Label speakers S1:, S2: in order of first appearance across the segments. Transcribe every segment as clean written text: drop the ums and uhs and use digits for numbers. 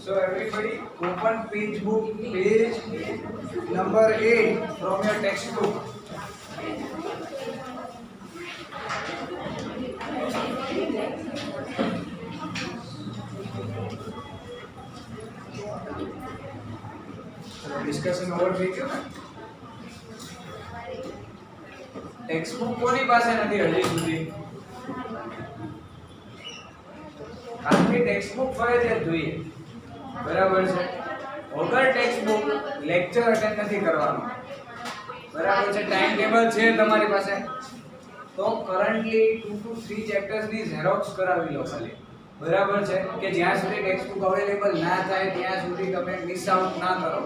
S1: So everybody open page book, page number 8 from your textbook. Discussion over થઈ ગયો ને textbook કોની પાસે નથી હજી સુધી કારણ કે ટેક્સ્ટબુક ફરજિયાત જોઈએ બરાબર છે વગર ટેક્સ્ટબુક લેક્ચર અટેન્ડ નથી કરવાનો બરાબર છે ટાઈમ ટેબલ છે તમારી પાસે તો કરન્ટલી 2 to 3 ચેપ્ટર્સ ની ઝેરોક્સ કરાવી લો ખાલી બરાબર છે કે જ્યાં સુધી ટેક્સ્ટબુક અવેલેબલ ના થાય ત્યાં સુધી તમે મિસ આઉટ ના કરો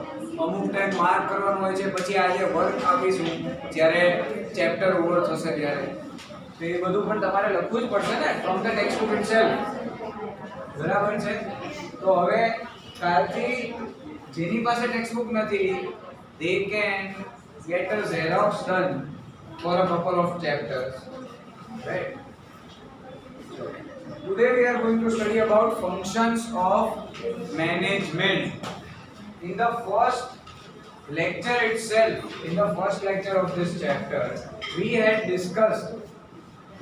S1: અમુક ટાઈમ માર્ક કરવાનો હોય છે પછી આજે વર્ક આપીશું જ્યારે ચેપ્ટર ઓવર થશે ત્યારે તો એ બધું પણ તમારે લખવું જ પડશે ને ફ્રોમ ધ ટેક્સ્ટબુક ઇટસેલ્ફ બરાબર છે તો હવે કાલથી જેની પાસે ટેક્સ્ટબુક નથી they can get a xerox done for a couple of chapters right. Today we are going to study about functions of management. In the first lecture itself, in the first lecture of this chapter, we had discussed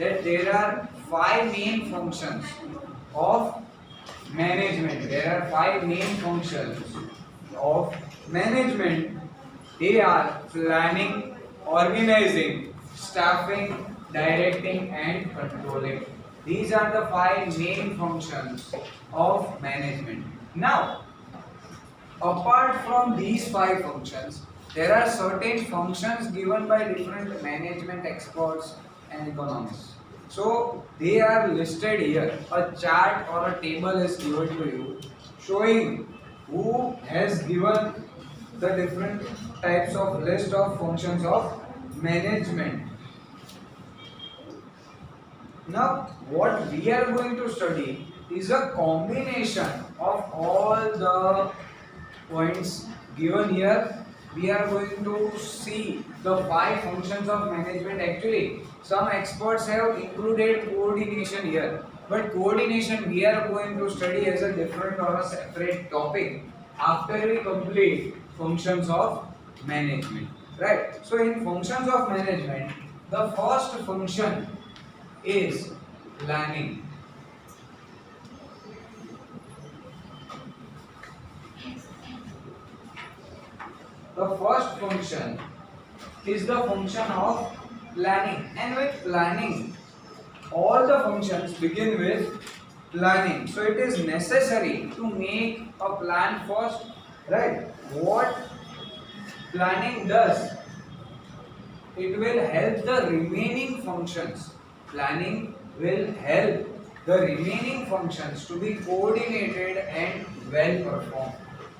S1: that there are 5 main functions of management. There are 5 main functions of management. They are planning, organizing, staffing, directing and controlling. These are the 5 main functions of management. Now, apart from these 5 functions, there are certain functions given by different management experts and economists. So, they are listed here. A chart or a table is given to you showing who has given the different types of list of functions of management. Now, what we are going to study is a combination of all the points given here. We are going to see the 5 functions of management. Actually, some experts have included coordination here, but coordination we are going to study as a different or a separate topic after we complete functions of management, right? So, in functions of management, the first function is planning. The first function is the function of planning, and with planning all the functions begin with planning. So it is necessary to make a plan first, right? What planning does, it will help the remaining functions. Planning will help the remaining functions to be coordinated and well performed,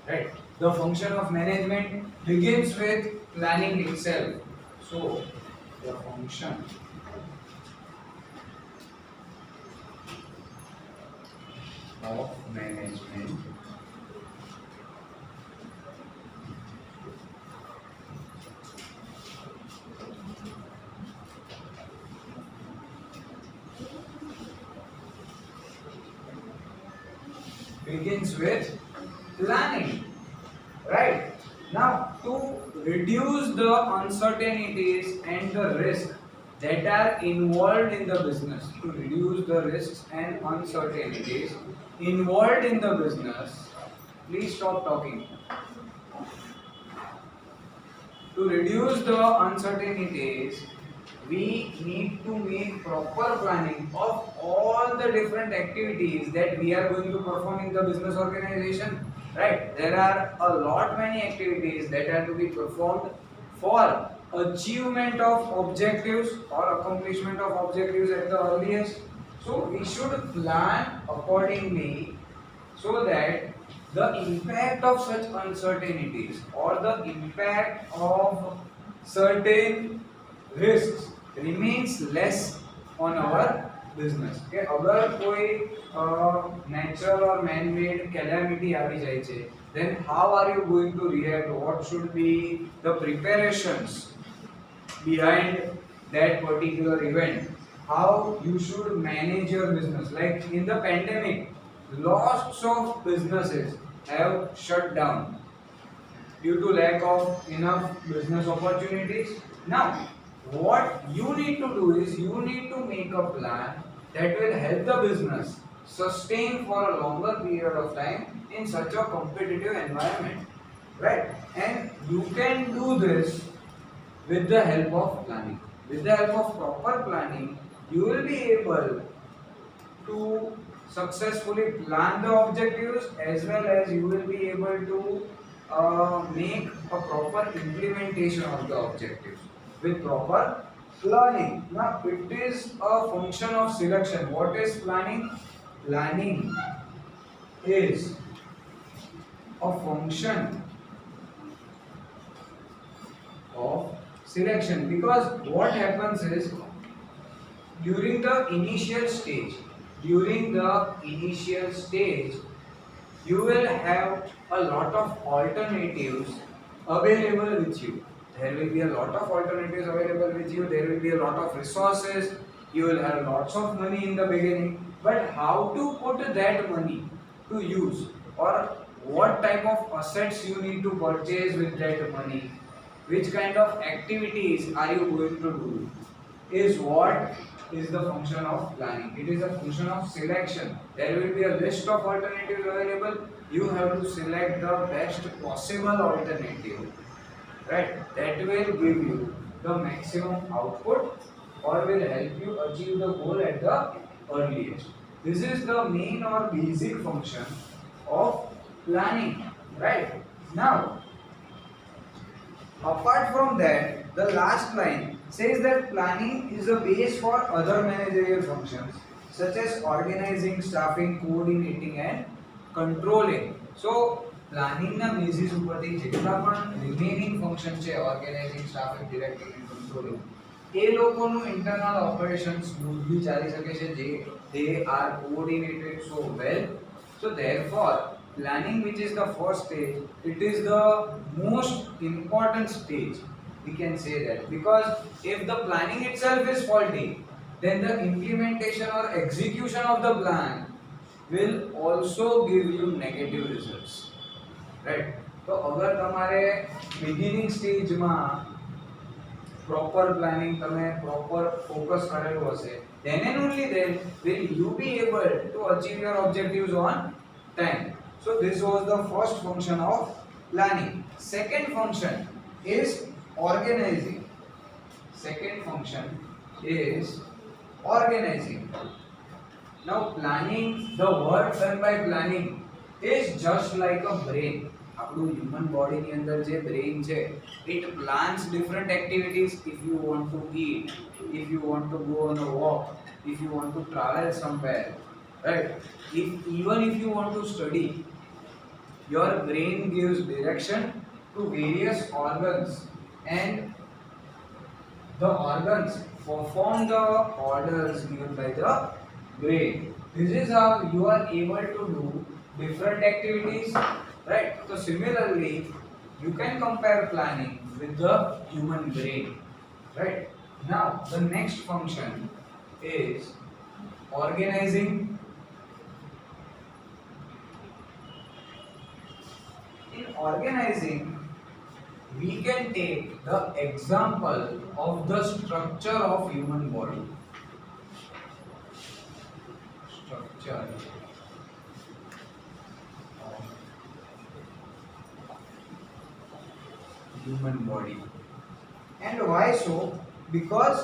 S1: right? The function of management begins with planning itself. So, the function of management begins with planning, right? Now, to reduce the uncertainties and the risk that are involved in the business, to reduce the risks and uncertainties involved in the business, please stop talking. To reduce the uncertainties, we need to make proper planning of all the different activities that we are going to perform in the business organization, right? There are a lot many activities that are to be performed for achievement of objectives or accomplishment of objectives at the earliest. So we should plan accordingly so that the impact of such uncertainties or the impact of certain risks remains less on our business. કે અગર કોઈ natural or man made calamity આવી જાય છે, then how are you going to react? What should be the preparations behind that particular event? how you should manage your business. Like in the pandemic, lots of businesses have shut down due to lack of enough business opportunities. Now, what you need to do is you need to make a plan that will help the business sustain for a longer period of time in such a competitive environment, right? And you can do this with the help of planning. With the help of proper planning, you will be able to successfully plan the objectives, as well as you will be able to make a proper implementation of the objectives with proper planning. Now it is a function of selection. What is planning? Planning is a function of selection, because what happens is during the initial stage during the initial stage you will have a lot of alternatives available with you. There will be a lot of alternatives available with you. There will be a lot of resources. You will have lots of money in the beginning. But how to put that money to use, or what type of assets you need to purchase with that money, which kind of activities are you going to do, is what is the function of planning. It is a function of selection. There will be a list of alternatives available. You have to select the best possible alternative, right? That will give you the maximum output or will help you achieve the goal at the earliest. This is the main or basic function of planning, right? Now, apart from that, the last line says that planning is the base for other managerial functions such as organizing, staffing, coordinating and controlling. So planning na basis ઉપરથી જેટલા પણ remaining function છે organizing, staffing, directing and controlling, એ લોકોનું internal operations smoothly ચાલી શકે છે જે they are coordinated so well. So therefore planning, which is the first stage, it is the most important stage, we can say that, because if the planning itself is faulty, then the implementation or execution of the plan will also give you negative results, right? So अगर તમારે beginning stage માં proper planning તમે proper focus કરેલું હશે, then and only then will you be able to achieve your objectives on time. So this was the first function of planning. Second function is organizing. Second function is organizing. Now planning, the work done by planning is just like a brain. આપણું human body ની અંદર જે brain છે, it plans different activities. If you want to eat, if you want to go on a walk, if you want to travel somewhere, right? Even if you want to study, your brain gives direction to various organs and the organs perform the orders given by the brain. This is how you are able to do different activities, right? So similarly you can compare planning with the human brain, right? Now the next function is organizing. In organizing, we can take the example of the structure of human body. Structure of human body. And why so? Because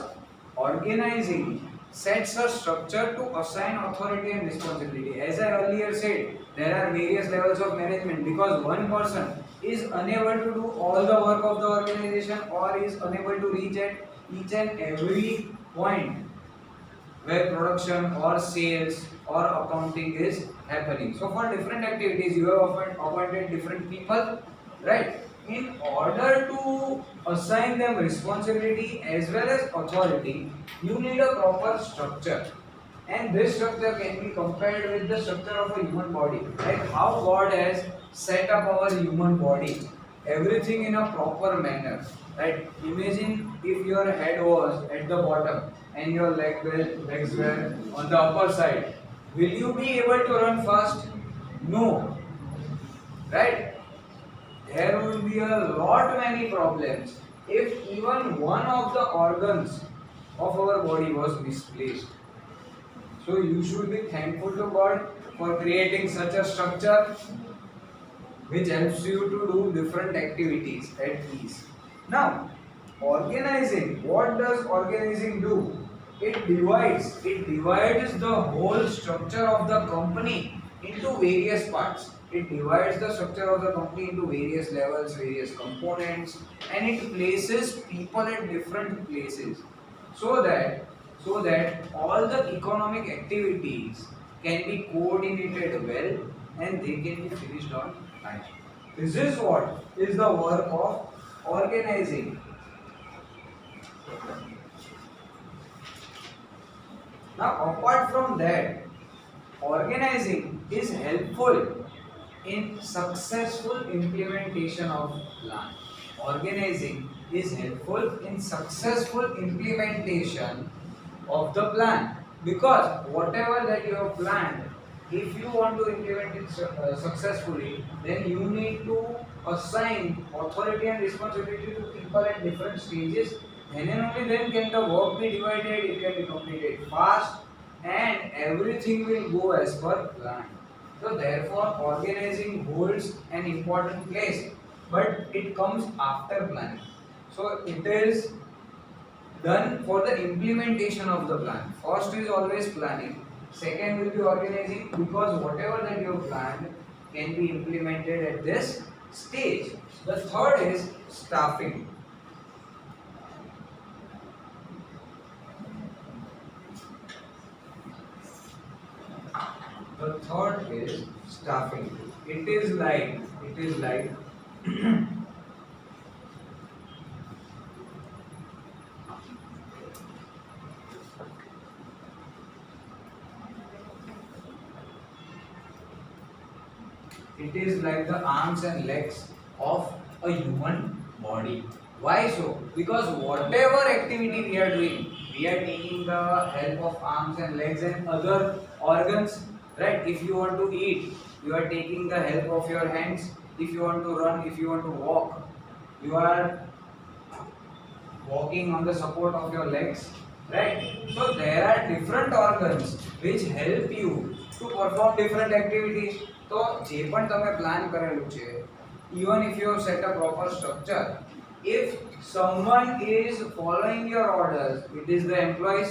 S1: organizing sets a structure to assign authority and responsibility. As I earlier said, there are various levels of management, because one person is unable to do all the work of the organization or is unable to reach at each and every point where production or sales or accounting is happening. So for different activities you have appointed different people, right? In order to assign them responsibility as well as authority, you need a proper structure. And this structure can be compared with the structure of a human body, like how God has set up our human body, everything in a proper manner, right? Imagine if your head was at the bottom and your legs were on the upper side, will you be able to run fast? No, right? There will be a lot many problems if even one of the organs of our body was misplaced. So you should be thankful to God for creating such a structure which helps you to do different activities at ease. Now, organizing. What does organizing do? It divides the whole structure of the company into various parts. It divides the structure of the company into various levels, various components, and it places people at different places so that all the economic activities can be coordinated well and they can be finished on time. This is what is the work of organizing. Now, apart from that, organizing is helpful in successful implementation of plan. Organizing is helpful in successful implementation of the plan, because whatever that you have planned, if you want to implement it successfully, then you need to assign authority and responsibility to people at different stages, and then only then can the work be divided, it can be completed fast, and everything will go as per plan. So therefore organizing holds an important place, but it comes after planning. So it is done for the implementation of the plan. First is always planning, second will be organizing, because whatever that you have planned can be implemented at this stage. The third is staffing. The third is staffing. It is like it is like the arms and legs of a human body. Why so? Because whatever activity we are doing, we are taking the help of arms and legs and other organs, right? If you want to eat, you are taking the help of your hands. If you want to run, if you want to walk, you are walking on the support of your legs, right? So there are different organs which help you to perform different activities. તો જે પણ તમે plan કરેલું છે, even if you have set a proper structure, if someone is following your orders, it is the employees,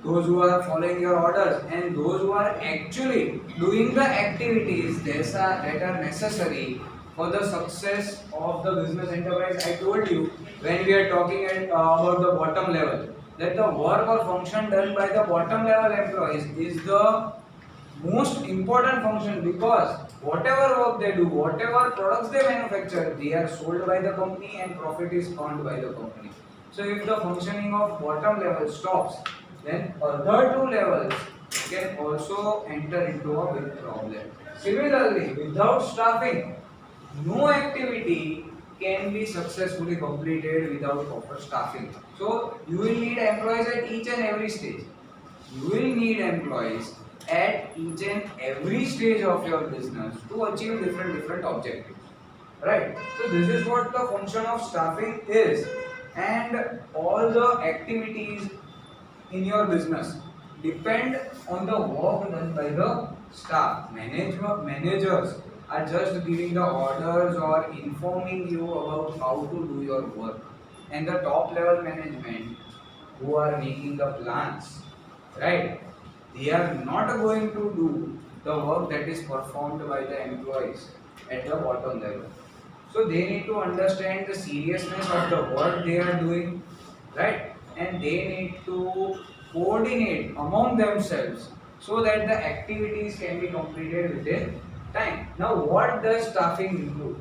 S1: those who are following your orders, and those who are actually doing the activities that are necessary for the success of the business enterprise. I told you when we are talking about the bottom level, that the work or function done by the bottom level employees is the most important function, because whatever work they do, whatever products they manufacture, they are sold by the company and profit is earned by the company. So if the functioning of bottom level stops, then other two levels can also enter into a big problem. Similarly, without staffing, no activity can be successfully completed without proper staffing. So you will need employees at each and every stage. You will need employees at each and every stage of your business to achieve different objectives, right? So this is what the function of staffing is, and all the activities in your business depend on the work done by the staff. Managers are just giving the orders or informing you about how to do your work, and the top level management who are making the plans, right? They are not going to do the work that is performed by the employees at the bottom level. So they need to understand the seriousness of the work they are doing, right? And they need to coordinate among themselves so that the activities can be completed within time. Now, what does staffing include?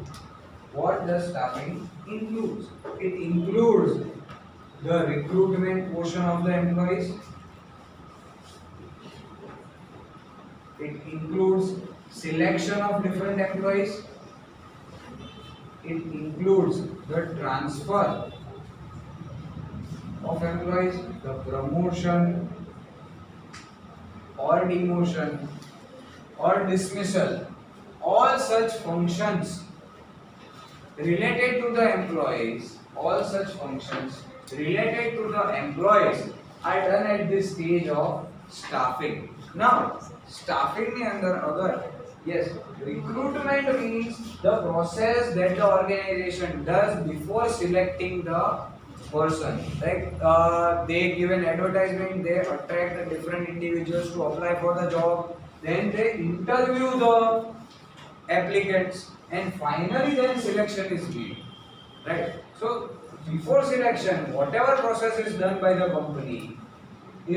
S1: What does staffing include? It includes the recruitment portion of the employees. It includes selection of different employees. It includes the transfer of employees, the promotion or demotion or dismissal, all such functions related to the employees, all such functions related to the employees are done at this stage of staffing. Now, staffing ની અંદર અગર yes, recruitment means the process that the organization does before selecting the person. Like they give an advertisement, they attract different individuals to apply for the job, then they interview the applicants, and finally then selection is made, right? So before selection, whatever process is done by the company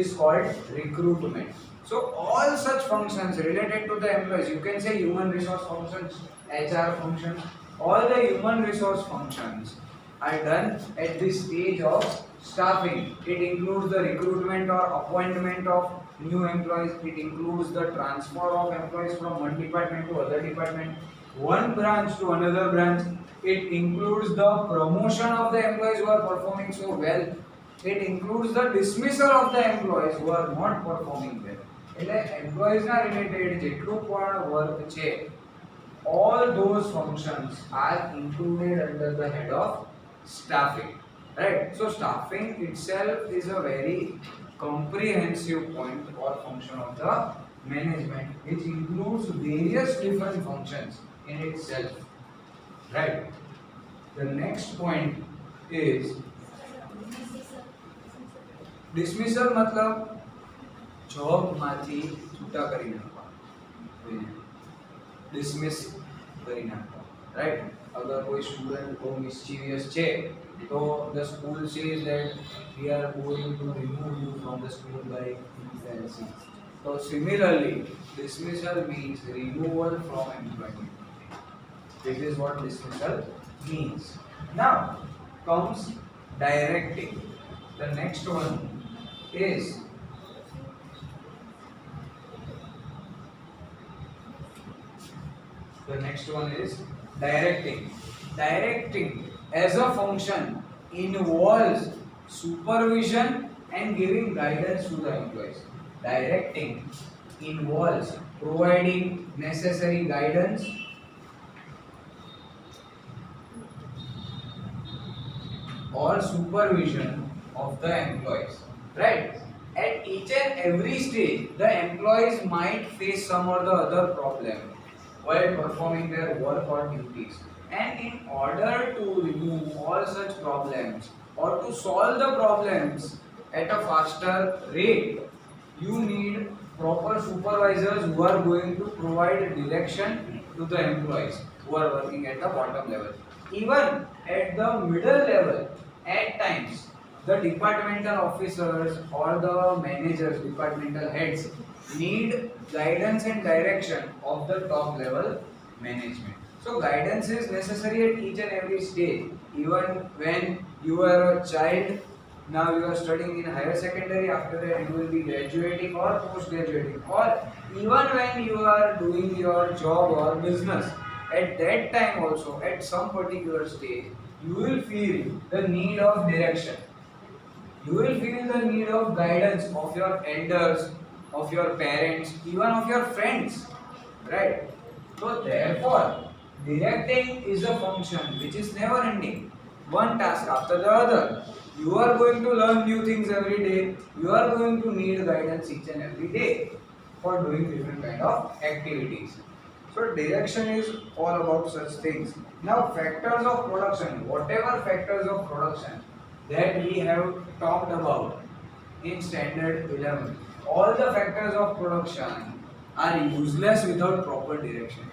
S1: is called recruitment. So all such functions related to the employees, you can say human resource functions, HR functions, all the human resource functions are done at this stage of staffing. It includes the recruitment or appointment of new employees, it includes the transfer of employees from one department to other department, one branch to another branch, it includes the promotion of the employees who are performing so well, it includes the dismissal of the employees who are not performing well. એટલે employees ના related જેટલું પણ work છે, all those functions are included under the head of staffing, right? So staffing itself is a very comprehensive point or function of the management, which includes various different functions in itself, right? The next point is dismissal. मतलब job માંથી છૂટા કરી નાખવા, dismiss કરી નાખવા, right? अगर कोई student को मिस्चीवियस છે तो the school says that we are going to remove you from the school by infancy. So similarly, dismissal means removal from employment. This is what dismissal means. Now comes directing. The next one is directing. Directing as a function involves supervision and giving guidance to the employees. Directing involves providing necessary guidance or supervision of the employees, right? At each and every stage, the employees might face some or the other problem while performing their work or duties, and in order to remove all such problems or to solve the problems at a faster rate, you need proper supervisors who are going to provide direction to the employees who are working at the bottom level. Even at the middle level, at times the departmental officers or the managers, departmental heads need guidance and direction of the top level management. So guidance is necessary at each and every stage. Even when you are a child, now you are studying in higher secondary, after that you will be graduating or post graduating, or even when you are doing your job or business, at that time also, at some particular stage, you will feel the need of direction, you will feel the need of guidance of your elders, of your parents, even of your friends, right? So therefore directing is a function which is never ending, one task after the other. You are going to learn new things every day, you are going to need guidance each and every day for doing different kind of activities. So direction is all about such things. Now factors of production, whatever factors of production that we have talked about in standard 11, all the factors of production are useless without proper direction.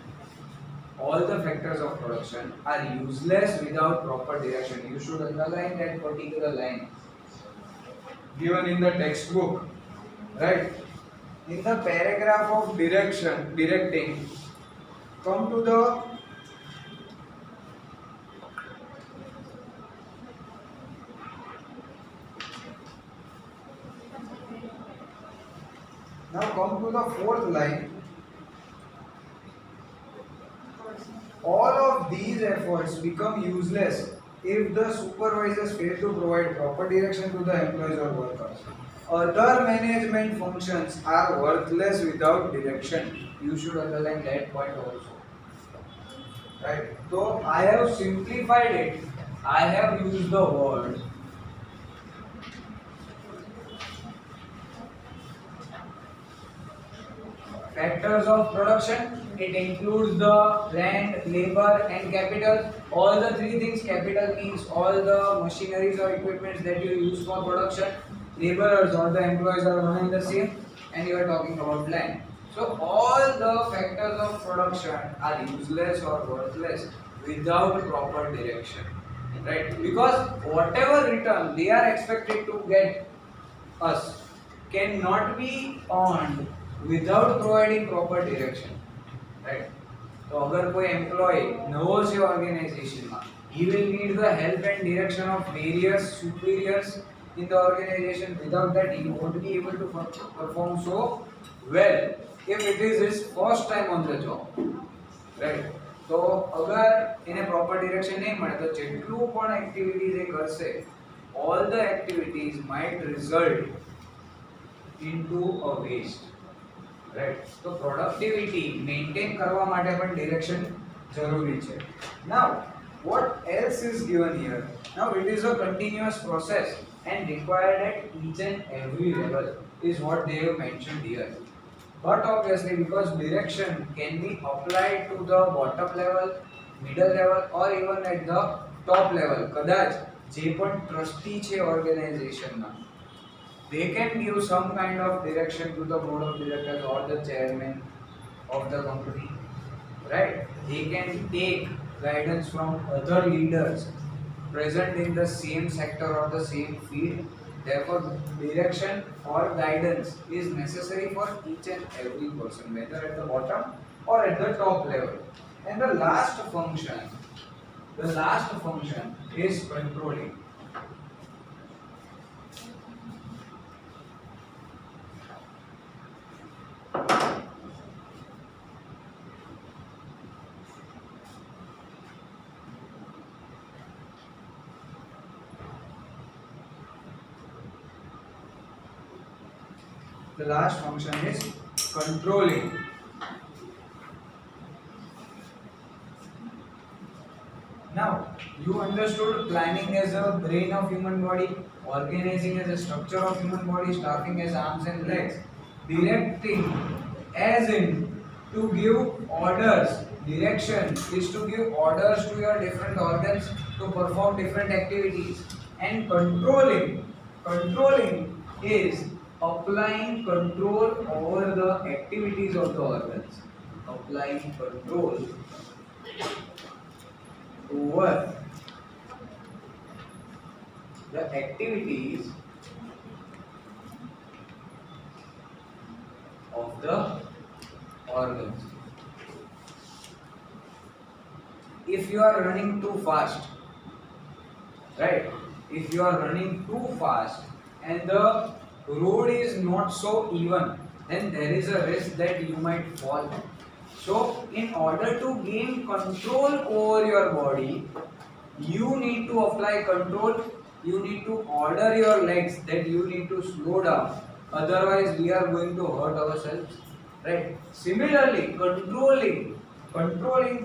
S1: All the factors of production are useless without proper direction. You should underline that particular line given in the textbook, right? In the paragraph of directing, come to the now come to the fourth line. All of these efforts become useless if the supervisors fail to provide proper direction to the employees or workers. Other management functions are worthless without direction. You should underline that point also. Right? So I have simplified it. I have used the word factors of production. It includes the land, labor, and capital. All the three things. Capital means all the machineries or equipments that you use for production. Laborers or the employees are one and the same, and you are talking about land. So all the factors of production are useless or worthless without proper direction, right? Because whatever return they are expected to get us cannot be earned without providing proper direction, right? तो अगर कोई employ नવો છે ઓર્ગેનાઇઝેશનમાં, he will need the help and direction of various superiors in the organization. Without that he won't be able to perform so well if it is his first time on the job, right? તો અગર એને proper direction નહીં મળે તો જેટલું પણ activities એ કરશે, all the activities might result into a waste, right? So productivity maintain કરવા માટે પણ direction જરૂરી છે. Now what else is given here? Now it is a continuous process and required at each and every level is what they have mentioned here. But obviously because direction can be applied to the bottom level, middle level or even at the top level, કદાચ જે પણ trustee છે ઓર્ગેનાઇઝેશનના, they can give some kind of direction to the board of directors or the chairman of the company, right? They can take guidance from other leaders present in the same sector or the same field. Therefore direction or guidance is necessary for each and every person, whether at the bottom or at the top level. And the last function is controlling. The last function is controlling. Now you understood planning as a brain of human body, organizing as a structure of human body, staffing as arms and legs, directing as in to give orders. Direction is to give orders to your different organs to perform different activities. And controlling is applying control over the activities of the organs. Applying control over the activities of the organs. If you are running too fast, right? If you are running too fast and the road is not so even, then there is a risk that you might fall. So in order to gain control over your body, you need to apply control. You need to order your legs that you need to slow down, otherwise we are going to hurt ourselves, right? Similarly controlling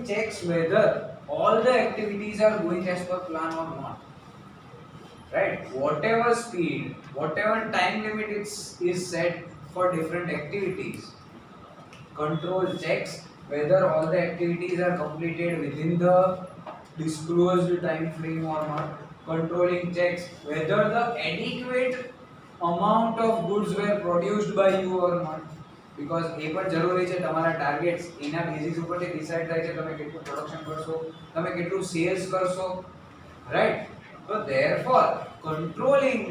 S1: checks whether all the activities are going as per plan or not, right? Whatever speed, whatever time limit is set for different activities, control checks whether all the activities are completed within the disclosed time frame or not. Controlling checks whether the adequate amount of goods were produced by you or not, because એ પણ જરૂરી છે. તમારા targets એના basis ઉપરથી decide થાય છે તમે કેટલું પ્રોડક્શન કરશો, તમે કેટલું સેલ્સ કરશો, right? So therefore controlling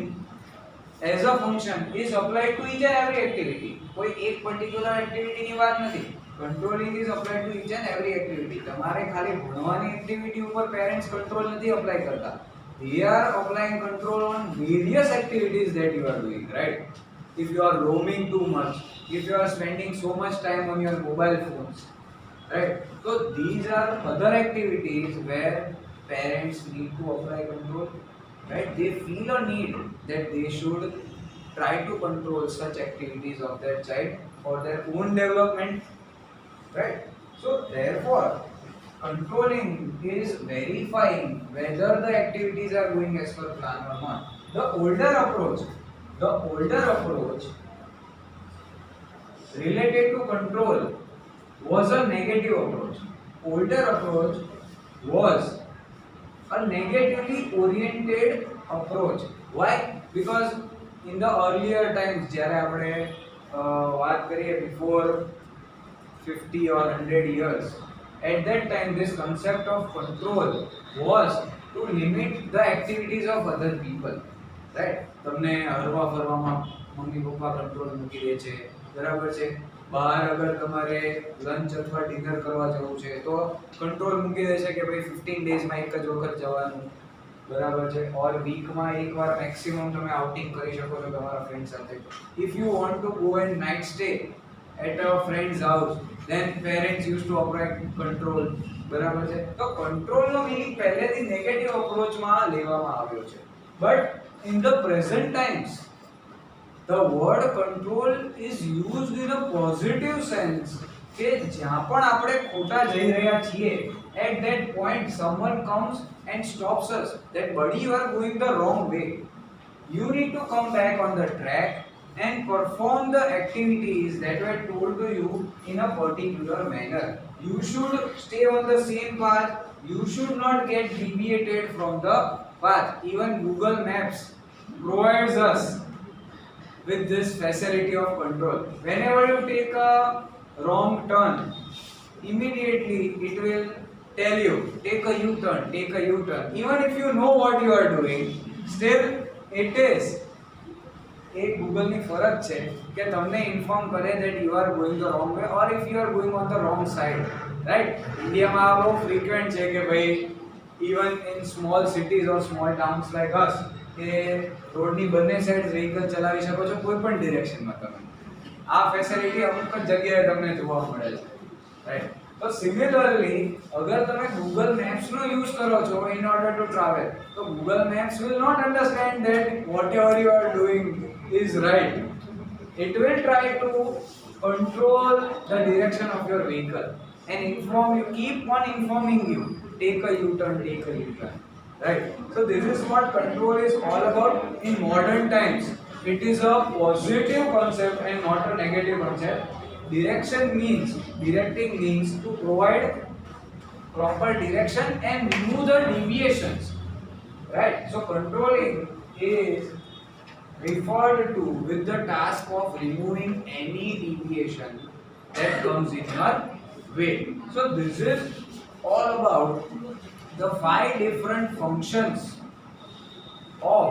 S1: as a function is applied to each and every activity. કોઈ એક પર્ટિક્યુલર એક્ટિવિટીની વાત નથી. Controlling is applied to each and every activity. તમારે ખાલી ભણવાની એક્ટિવિટી ઉપર પેરેન્ટ્સ કંટ્રોલ નથી અપ્લાય કરતા. They are applying control on various activities that you are doing, right? If you are roaming too much, if you are spending so much time on your mobile phones, right? So these are other activities where parents need to apply control, right? They feel a need that they should try to control such activities of their child for their own development, right? So therefore, controlling is verifying whether the activities are going as per plan or not. The older approach related to control was a negative approach. Older approach was a negatively oriented approach. Why? Because in the earlier times, જ્યારે આપણે વાત કરીએ before 50 or 100 years, at that time this concept of control was to limit the activities of other people, right? તમને હરવા ફરવામાં mummy papa control મૂકી દે છે, બરાબર છે? બહાર અગર તમારે લંચ અથવા ડિનર કરવા જવું છે તો કંટ્રોલ મૂકી દે છે કે ભાઈ 15 ડેઝમાં એક જ વખત જવાનું, બરાબર છે? ઓર વીકમાં એકવાર મેક્સિમમ તમે આઉટિંગ કરી શકો છો તમારા ફ્રેન્ડ સાથે. If you want to go and night stay at a friend's house, then parents used to apply control, બરાબર છે? તો કંટ્રોલનો મીનિંગ પહેલેથી નેગેટિવ અપ્રોચમાં લેવામાં આવ્યો છે. But in the present times, the word control is used in a positive sense, કે જ્યાં પણ આપણે ખોટા જઈ રહ્યા છીએ, at that point someone comes and stops us, that buddy, you are going the wrong way, you need to come back on the track and perform the activities that were told to you in a particular manner. You should stay on the same path, you should not get deviated from the path. Even Google Maps provides us with this facility of control. Whenever you take a wrong turn, immediately it will tell you, take a U-turn, take a U-turn. Even if you know what you are doing, still it is एक Google ની ફરજ છે કે તમને inform કરે that you are going the wrong way or if you are going on the wrong side, right? ઇન્ડિયામાં આ બહુ ફ્રીક્વન્ટ છે કે ભાઈ even in small cities or small towns like us, કે રોડની બંને સાઈડ વ્હીકલ ચલાવી શકો છો કોઈ પણ ડિરેક્શનમાં. તમે આ ફેસિલિટી અમુક જ જગ્યાએ તમને જોવા મળે છે, રાઈટ? તો સિમિલરલી અગર તમે ગૂગલ મેપ્સનો યુઝ કરો છો in order to travel, તો Google maps will not understand that whatever you are doing is right. It will try to control the direction of your vehicle and inform you, keep on informing you, take a U-turn, take a U-turn, right? So this is what control is all about in modern times. It is a positive concept and not a negative concept. Directing means to provide proper direction and remove the deviations, right? So controlling is referred to with the task of removing any deviation that comes in your way. So this is all about the 5 different functions of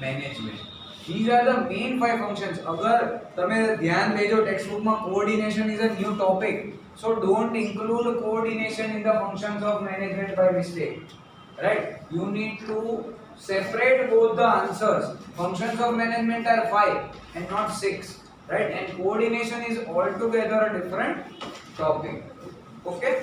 S1: management. These are the main 5 functions. अगर तमे ध्यान देजो text book में coordination is a new topic, so don't include coordination in the functions of management by mistake, right? You need to separate both the answers. Functions of management are 5 and not 6, right? And coordination is altogether a different topic. Okay?